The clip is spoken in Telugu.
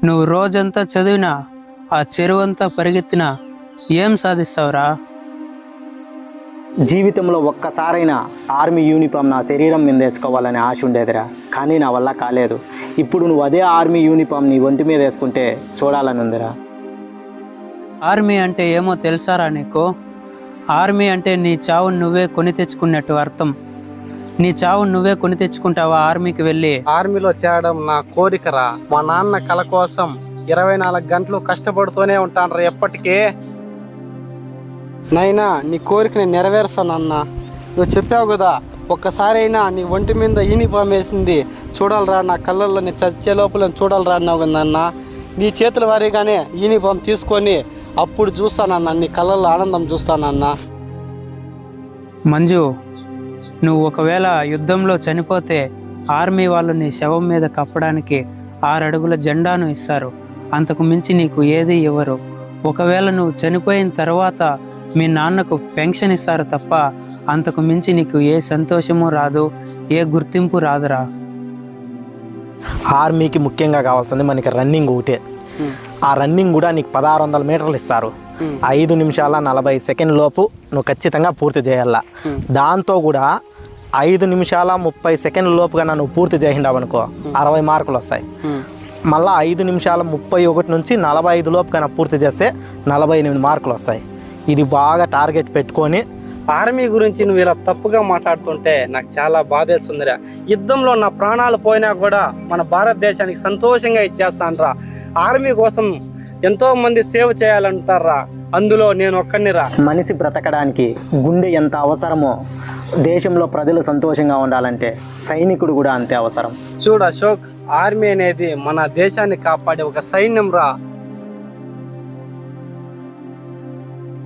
నువ్వు రోజంతా చదివినా ఆ చెరువంతా పరిగెత్తినా ఏం సాధిస్తావురా? జీవితంలో ఒక్కసారైనా ఆర్మీ యూనిఫామ్ నా శరీరం మీద వేసుకోవాలని ఆశ ఉండేదిరా, కానీ నా వల్ల కాలేదు. ఇప్పుడు నువ్వు అదే ఆర్మీ యూనిఫామ్ నీ ఒంటి మీద వేసుకుంటే చూడాలని ఉందిరా. ఆర్మీ అంటే ఏమో తెలుసారా నీకు? ఆర్మీ అంటే నీ చావును నువ్వే కొని తెచ్చుకున్నట్టు అర్థం. నీ చావును నువ్వే కొని తెచ్చుకుంటావా ఆర్మీకి వెళ్ళి? ఆర్మీలో చేరడం నా కోరికరా. మా నాన్న కల కోసం 24 గంటలు కష్టపడుతూనే ఉంటాను ఎప్పటికీ. నైనా నీ కోరికని నెరవేరుస్తానన్నా. నువ్వు చెప్పావు కదా, ఒక్కసారి అయినా నీ ఒంటి మీద యూనిఫామ్ వేసింది చూడాలరా, నా కళ్ళల్లో నీ చచ్చే లోపల చూడాలరా అన్నావు కదన్నా. నీ చేతుల వారీగానే యూనిఫామ్ తీసుకొని అప్పుడు చూస్తానన్నా, నీ కళ్ళల్లో ఆనందం చూస్తానన్నా. మంజు, నువ్వు ఒకవేళ యుద్ధంలో చనిపోతే ఆర్మీ వాళ్ళు నీ శవం మీద కప్పడానికి 6 అడుగుల జెండాను ఇస్తారు. అంతకు మించి నీకు ఏది ఇవ్వరు. ఒకవేళ నువ్వు చనిపోయిన తర్వాత మీ నాన్నకు పెన్షన్ ఇస్తారు తప్ప అంతకు మించి నీకు ఏ సంతోషము రాదు, ఏ గుర్తింపు రాదురా. ఆర్మీకి ముఖ్యంగా కావాల్సింది మనకి రన్నింగ్ ఒకటే. ఆ రన్నింగ్ కూడా నీకు 1600 మీటర్లు ఇస్తారు. 5 నిమిషాల 40 సెకండ్ల లోపు నువ్వు ఖచ్చితంగా పూర్తి చేయాల. దాంతో కూడా 5 నిమిషాల 30 సెకండ్ల లోపుగా నువ్వు పూర్తి చేసిండావు అనుకో 60 మార్కులు వస్తాయి. మళ్ళీ 5 నిమిషాల 31 నుంచి 45 లోపు కన్నా పూర్తి చేస్తే 48 మార్కులు వస్తాయి. ఇది బాగా టార్గెట్ పెట్టుకొని. ఆర్మీ గురించి నువ్వు ఇలా తప్పుగా మాట్లాడుతుంటే నాకు చాలా బాధేస్తుందిరా. యుద్ధంలో నా ప్రాణాలు పోయినా కూడా మన భారతదేశానికి సంతోషంగా ఇచ్చేస్తానురా. ఆర్మీ కోసం ఎంతో మంది సేవ చేయాలంటారా, అందులో నేను ఒక్కనిరా. మనిషి బ్రతకడానికి గుండె ఎంత అవసరమో దేశంలో ప్రజలు సంతోషంగా ఉండాలంటే సైనికుడు కూడా అంతే అవసరం. చూడు అశోక్, ఆర్మీ అనేది మన దేశాన్ని కాపాడే ఒక సైన్యం రా.